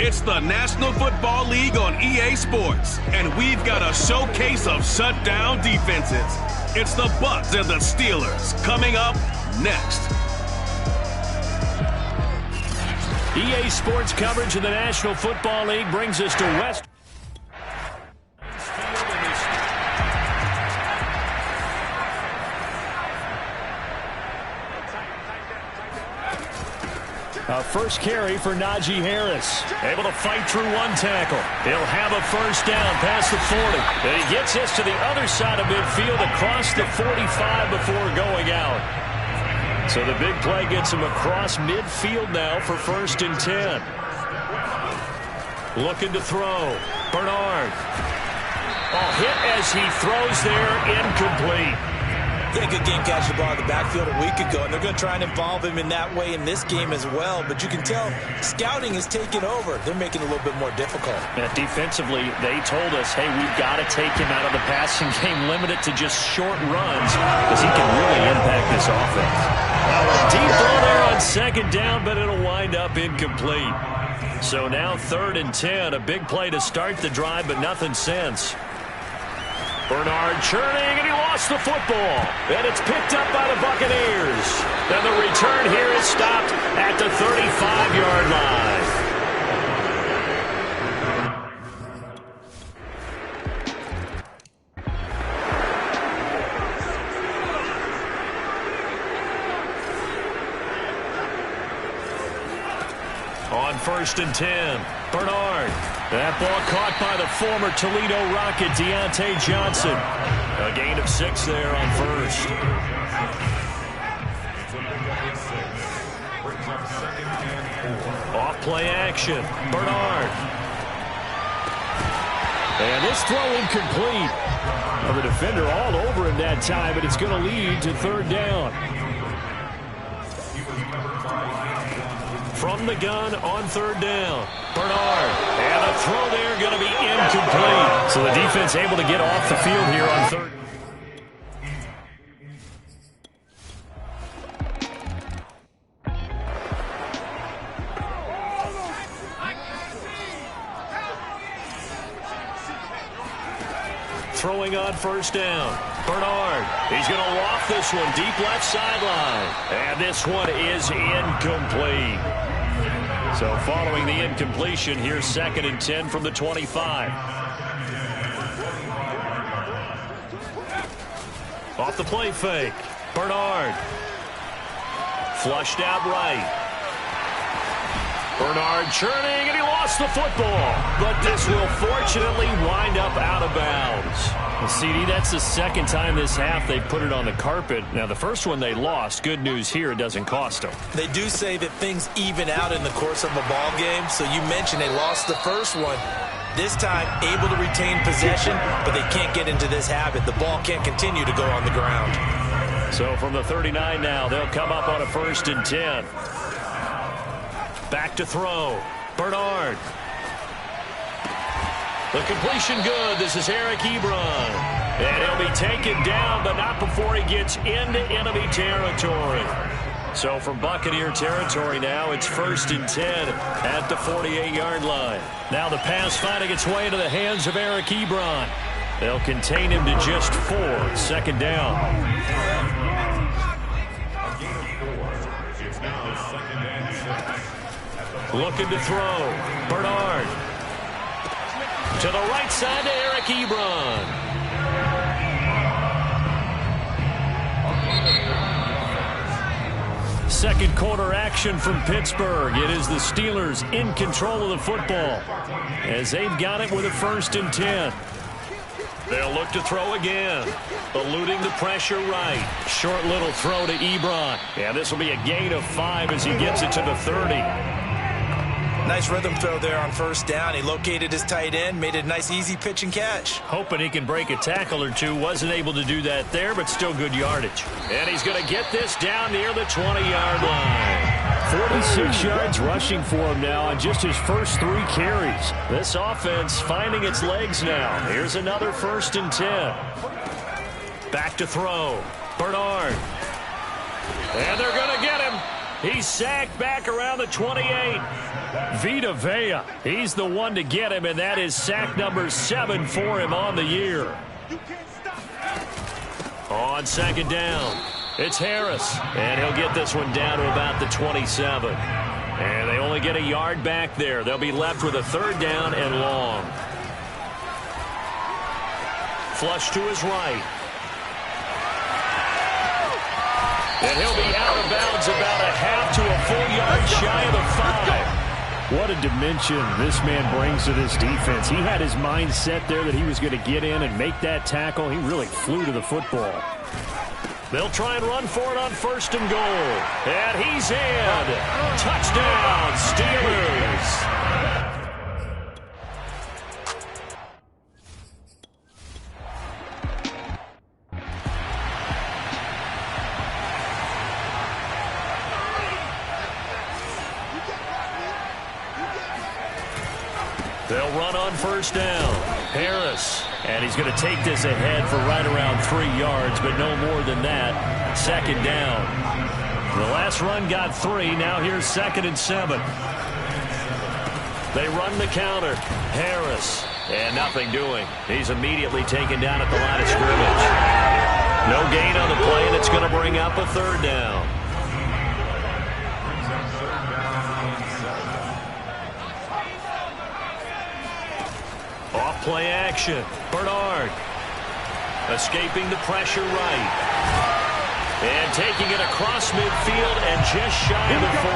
It's the National Football League on EA Sports, and we've got a showcase of shutdown defenses. It's the Bucs and the Steelers coming up next. EA Sports coverage of the National Football League brings us to West. A first carry for Najee Harris. Able to fight through one tackle. He'll have a first down past the 40. And he gets us to the other side of midfield across the 45 before going out. So the big play gets him across midfield now for 1st and 10. Looking to throw. Bernard. Oh, hit as he throws there, incomplete. Yeah, good game catching the ball in the backfield a week ago, and they're going to try and involve him in that way in this game as well. But you can tell scouting is taking over. They're making it a little bit more difficult. Yeah, defensively, they told us, hey, we've got to take him out of the passing game, limit it to just short runs, because he can really impact this offense. Deep throw there on 2nd down, but it'll wind up incomplete. So now 3rd and 10, a big play to start the drive, but nothing since. Bernard churning, and he lost the football. And it's picked up by the Buccaneers. And the return here is stopped at the 35-yard line. On 1st and 10, Bernard. That ball caught by the former Toledo Rocket, Deontay Johnson. A gain of 6 there on 1st. Off play action. Bernard. And this throw incomplete. Well, the defender all over him that time, but it's going to lead to 3rd down. From the gun on 3rd down. Bernard. And a throw there going to be incomplete. So the defense able to get off the field here on 3rd. Throwing on 1st down. Bernard. He's going to loft this one deep left sideline. And this one is incomplete. So following the incompletion, here's 2nd and 10 from the 25. Off the play fake. Bernard. Flushed out right. Bernard churning, and he lost the football. But this will fortunately wind up out of bounds. Well, CD, that's the 2nd time this half they've put it on the carpet. Now, the first one they lost. Good news here, it doesn't cost them. They do say that things even out in the course of a ball game. So you mentioned they lost the first one. This time, able to retain possession, but they can't get into this habit. The ball can't continue to go on the ground. So from the 39 now, they'll come up on a 1st and 10. Back to throw. Bernard. The completion good. This is Eric Ebron. And he'll be taken down, but not before he gets into enemy territory. So from Buccaneer territory now, it's 1st and 10 at the 48-yard line. Now the pass finding its way into the hands of Eric Ebron. They'll contain him to just 4. 2nd down. Looking to throw. Bernard. To the right side to Eric Ebron. Second quarter action from Pittsburgh. It is the Steelers in control of the football as they've got it with a 1st and 10. They'll look to throw again. Eluding the pressure right. Short little throw to Ebron. Yeah, this will be a gain of 5 as he gets it to the 30. Nice rhythm throw there on 1st down. He located his tight end, made it a nice easy pitch and catch. Hoping he can break a tackle or two. Wasn't able to do that there, but still good yardage. And he's going to get this down near the 20-yard line. 46 yards rushing for him now on just his first 3 carries. This offense finding its legs now. Here's another 1st and 10. Back to throw. Bernard. And they're going to get him. He's sacked back around the 28. Vita Vea, he's the one to get him, and that is sack number 7 for him on the year. On second down, it's Harris, and he'll get this one down to about the 27. And they only get a yard back there. They'll be left with a 3rd down and long. Flush to his right. And he'll be out of bounds about a half to a full yard shy of the 5. What a dimension this man brings to this defense. He had his mind set there that he was going to get in and make that tackle. He really flew to the football. They'll try and run for it on 1st and goal. And he's in. Touchdown, Steelers. They'll run on 1st down. Harris. And he's going to take this ahead for right around 3 yards, but no more than that. 2nd down. The last run got 3. Now here's 2nd and 7. They run the counter. Harris. And nothing doing. He's immediately taken down at the line of scrimmage. No gain on the play, and it's going to bring up a 3rd down. Off-play action. Bernard. Escaping the pressure right. And taking it across midfield and just shy of the 40.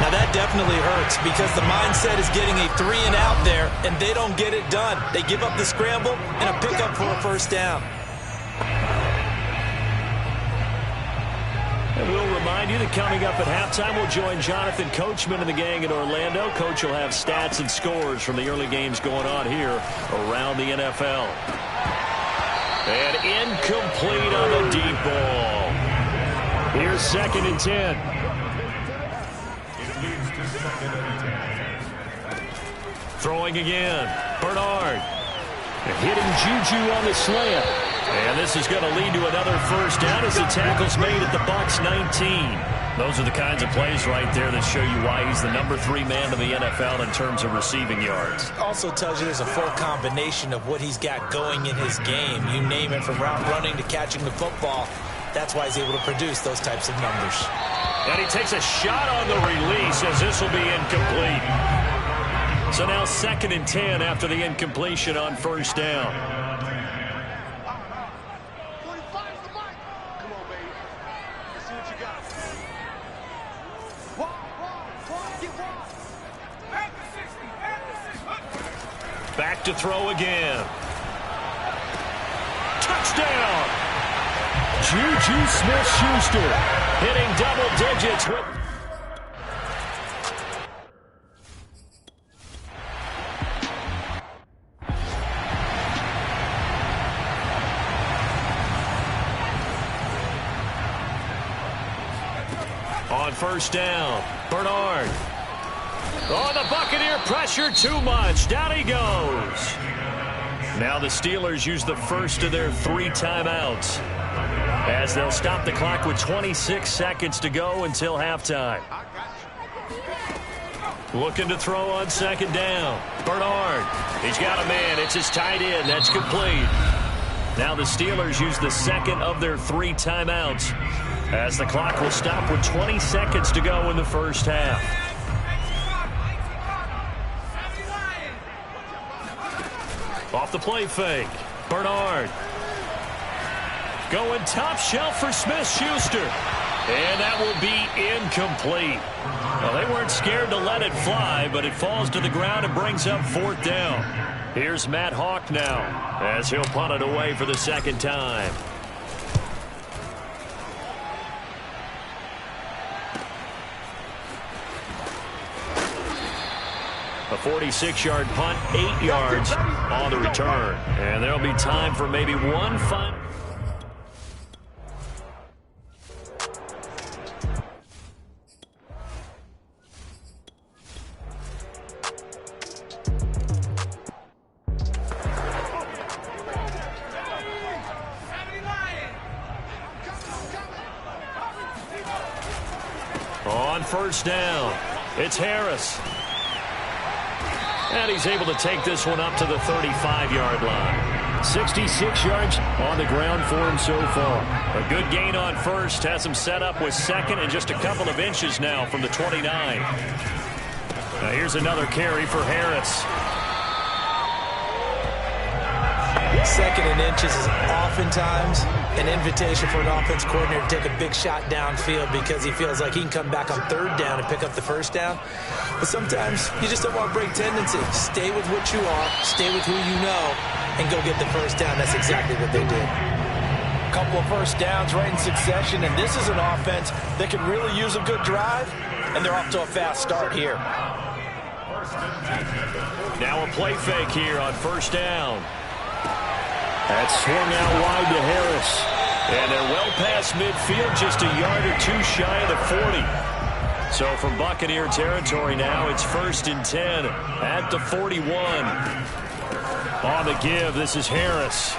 Now that definitely hurts because the mindset is getting a 3 and out there, and they don't get it done. They give up the scramble and a pickup for a 1st down. And we'll remind you that coming up at halftime, we'll join Jonathan Coachman and the gang in Orlando. Coach will have stats and scores from the early games going on here around the NFL. And incomplete on the deep ball. Here's 2nd and 10. Throwing again. Bernard. Hitting Juju on the slant. And this is going to lead to another 1st down as the tackle's made at the Bucs 19. Those are the kinds of plays right there that show you why he's the number 3 man in the NFL in terms of receiving yards. Also tells you there's a full combination of what he's got going in his game. You name it, from route running to catching the football. That's why he's able to produce those types of numbers. And he takes a shot on the release as this will be incomplete. So now 2nd and 10 after the incompletion on 1st down. Back to throw again. Touchdown! Juju Smith-Schuster hitting double digits. On 1st down, Bernard. Oh, the Buccaneer pressure too much. Down he goes. Now the Steelers use the first of their 3 timeouts as they'll stop the clock with 26 seconds to go until halftime. Looking to throw on 2nd down. Bernard. He's got a man. It's his tight end. That's complete. Now the Steelers use the 2nd of their 3 timeouts as the clock will stop with 20 seconds to go in the 1st half. Off the play fake. Bernard. Going top shelf for Smith-Schuster. And that will be incomplete. Well, they weren't scared to let it fly, but it falls to the ground and brings up 4th down. Here's Matt Hawk now as he'll punt it away for the 2nd time. A 46-yard punt, 8 yards on the return. And there'll be time for maybe one final. first down. It's Harris. And he's able to take this one up to the 35-yard line. 66 yards on the ground for him so far. A good gain on first. Has him set up with second and just a couple of inches now from the 29. Now here's another carry for Harris. Second and inches is oftentimes an invitation for an offense coordinator to take a big shot downfield because he feels like he can come back on third down and pick up the first down. But sometimes you just don't want to break tendency. Stay with what you are, stay with who you know, and go get the first down. That's exactly what they did. A couple of first downs right in succession, and this is an offense that can really use a good drive, and they're off to a fast start here. Now a play fake here on first down. That's swung out wide to Harris. And they're well past midfield, just a yard or two shy of the 40. So from Buccaneer territory now, it's 1st and 10 at the 41. On the give, this is Harris.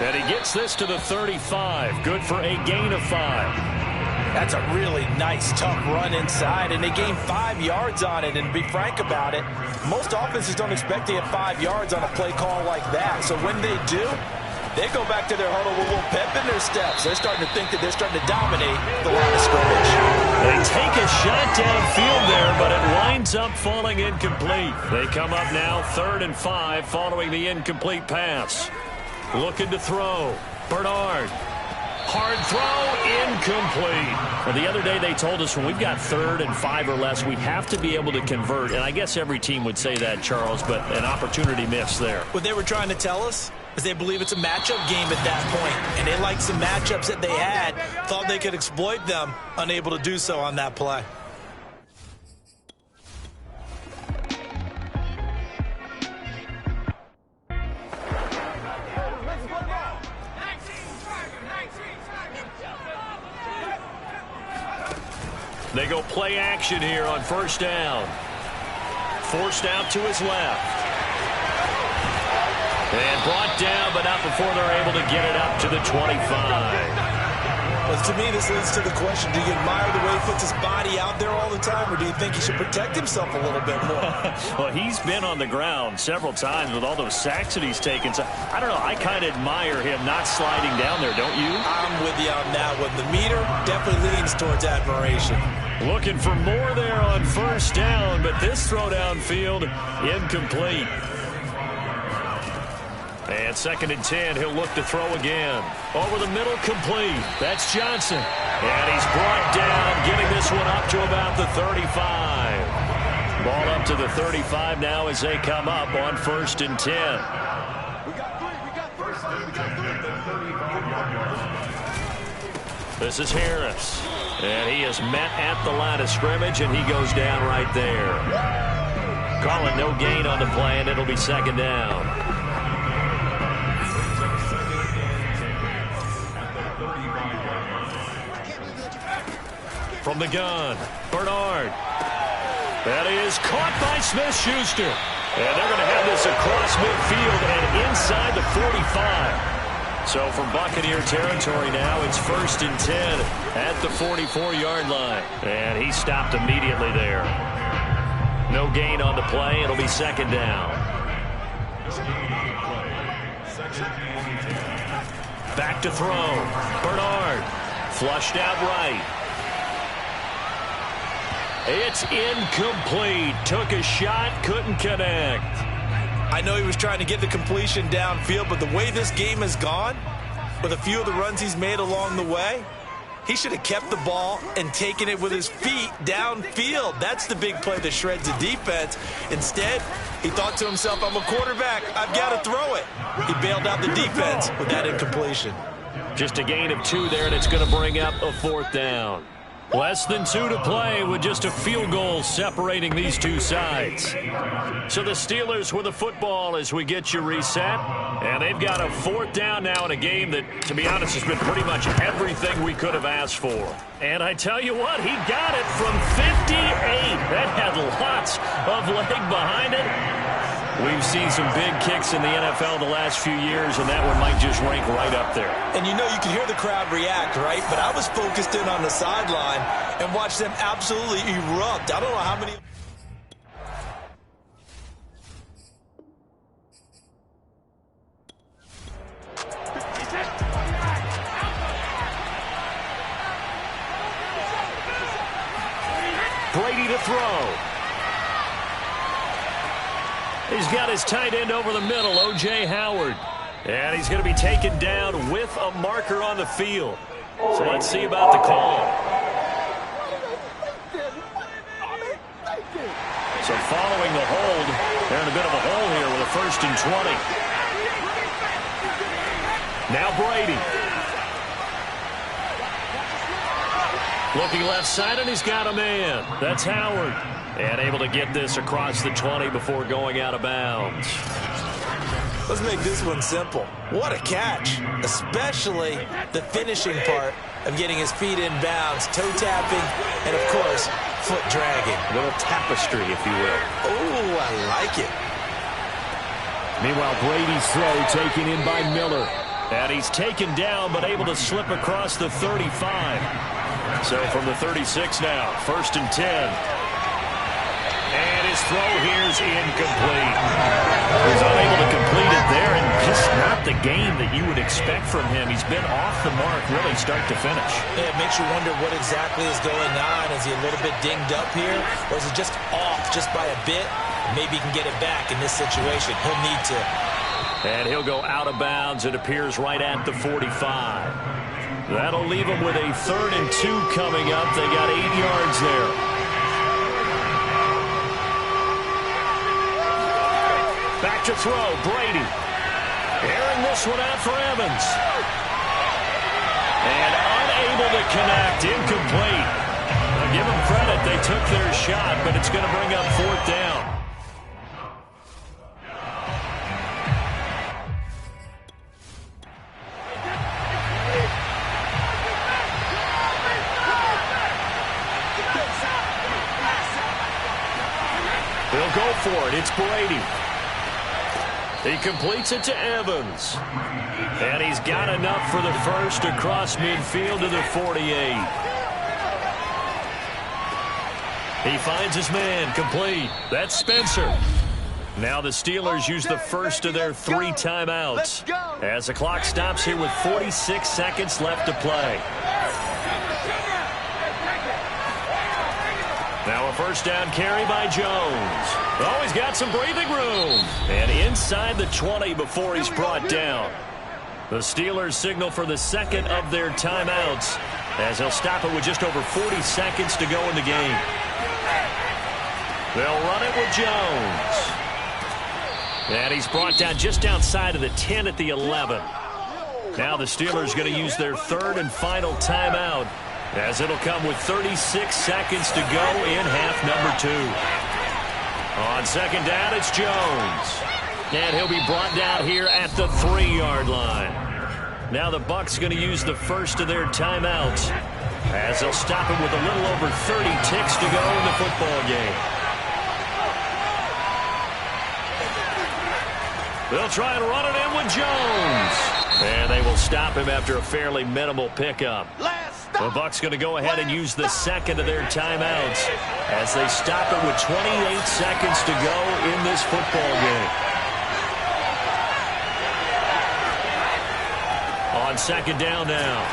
And he gets this to the 35. Good for a gain of 5. That's a really nice, tough run inside, and they gained 5 yards on it. And to be frank about it, most offenses don't expect to get 5 yards on a play call like that. So when they do, they go back to their huddle with a little pep in their steps. They're starting to think that they're starting to dominate the line of scrimmage. They take a shot downfield there, but it winds up falling incomplete. They come up now 3rd and 5 following the incomplete pass. Looking to throw. Bernard. Hard throw, incomplete. Well, the other day they told us when we've got 3rd and 5 or less, we have to be able to convert. And I guess every team would say that, Charles, but an opportunity missed there. What they were trying to tell us is they believe it's a matchup game at that point. And they liked some matchups that they had, thought they could exploit them, unable to do so on that play. They go play action here on first down. Forced out to his left. And brought down, but not before they're able to get it up to the 25. Well, to me, this leads to the question, do you admire the way he puts his body out there all the time, or do you think he should protect himself a little bit more? Well, he's been on the ground several times with all those sacks that he's taken. So, I don't know, I kind of admire him not sliding down there, don't you? I'm with you on that one. The meter definitely leans towards admiration. Looking for more there on first down, but this throw downfield, incomplete. And 2nd and 10, he'll look to throw again. Over the middle, complete. That's Johnson. And he's brought down, getting this one up to about the 35. Ball up to the 35 now as they come up on 1st and 10. This is Harris. And he is met at the line of scrimmage, and he goes down right there. Calling no gain on the play, and it'll be 2nd down. From the gun, Bernard. That is caught by Smith-Schuster. And they're going to have this across midfield and inside the 45. So from Buccaneer territory now, it's 1st and 10 at the 44-yard line. And he stopped immediately there. No gain on the play. It'll be 2nd down. Back to throw. Bernard. Flushed out right. It's incomplete. Took a shot, couldn't connect. I know he was trying to get the completion downfield, but the way this game has gone, with a few of the runs he's made along the way, he should have kept the ball and taken it with his feet downfield. That's the big play that shreds the defense. Instead, he thought to himself, I'm a quarterback, I've got to throw it. He bailed out the defense with that incompletion. Just a gain of 2 there, and it's going to bring up a 4th down. Less than 2 to play with just a field goal separating these two sides. So the Steelers with the football as we get you reset. And they've got a 4th down now in a game that, to be honest, has been pretty much everything we could have asked for. And I tell you what, he got it from 58. That had lots of leg behind it. We've seen some big kicks in the NFL the last few years, and that one might just rank right up there. And you know you can hear the crowd react, right? But I was focused in on the sideline and watched them absolutely erupt. I don't know how many... Brady to throw. He's got his tight end over the middle, O.J. Howard. And he's going to be taken down with a marker on the field. So let's see about the call. So following the hold, they're in a bit of a hole here with a 1st and 20. Now Brady. Looking left side, and he's got a man. That's Howard. And able to get this across the 20 before going out of bounds. Let's make this one simple. What a catch, especially the finishing part of getting his feet in bounds, toe tapping, and of course, foot dragging. A little tapestry, if you will. Oh, I like it. Meanwhile, Brady's throw taken in by Miller. And he's taken down, but able to slip across the 35. So from the 36 now, 1st and 10. And his throw here's incomplete. He's unable to complete it there, and just not the game that you would expect from him. He's been off the mark really start to finish. Yeah, it makes you wonder what exactly is going on. Is he a little bit dinged up here, or is he just off just by a bit? Maybe he can get it back in this situation. He'll need to. And he'll go out of bounds. It appears right at the 45. That'll leave them with a 3rd and 2 coming up. They got 8 yards there. Back to throw, Brady. Airing this one out for Evans. And unable to connect, incomplete. Now give them credit, they took their shot, but it's going to bring up 4th down. They'll go for it. It's Brady. He completes it to Evans. And he's got enough for the first across midfield to the 48. He finds his man. Complete. That's Spencer. Now the Steelers use the first of their 3 timeouts. As the clock stops here with 46 seconds left to play. Now a 1st down carry by Jones. Oh, he's got some breathing room. And inside the 20 before he's brought down. The Steelers signal for the 2nd of their timeouts as they'll stop it with just over 40 seconds to go in the game. They'll run it with Jones. And he's brought down just outside of the 10 at the 11. Now the Steelers going to use their 3rd and final timeout, as it'll come with 36 seconds to go in half number 2. On 2nd down, it's Jones. And he'll be brought down here at the 3-yard line. Now the Bucs going to use the first of their timeouts, as they'll stop him with a little over 30 ticks to go in the football game. They'll try and run it in with Jones. And they will stop him after a fairly minimal pickup. The Bucs going to go ahead and use the 2nd of their timeouts as they stop it with 28 seconds to go in this football game. On 2nd down now,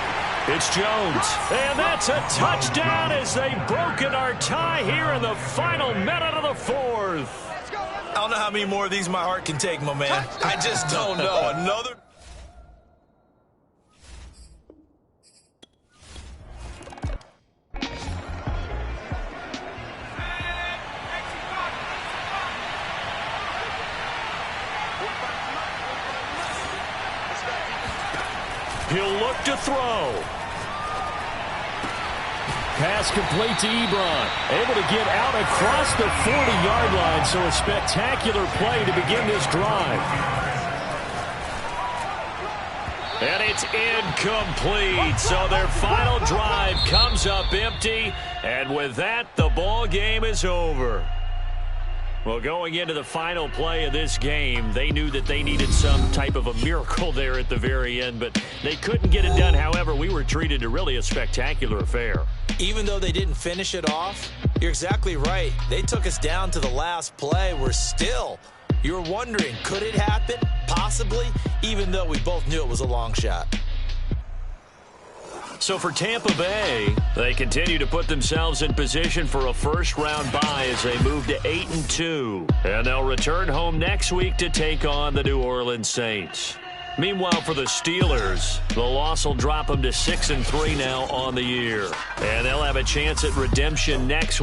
it's Jones. And that's a touchdown as they've broken our tie here in the final minute of the 4th. I don't know how many more of these my heart can take, my man. I just don't know. Another... He'll look to throw. Pass complete to Ebron. Able to get out across the 40-yard line, so a spectacular play to begin this drive. And it's incomplete, so their final drive comes up empty, and with that, the ball game is over. Well, going into the final play of this game, they knew that they needed some type of a miracle there at the very end, but they couldn't get it done. However, we were treated to really a spectacular affair. Even though they didn't finish it off, you're exactly right. They took us down to the last play. You're wondering, could it happen? Possibly, even though we both knew it was a long shot. So for Tampa Bay, they continue to put themselves in position for a first-round bye as they move to 8-2. And they'll return home next week to take on the New Orleans Saints. Meanwhile, for the Steelers, the loss will drop them to 6-3 now on the year. And they'll have a chance at redemption next week.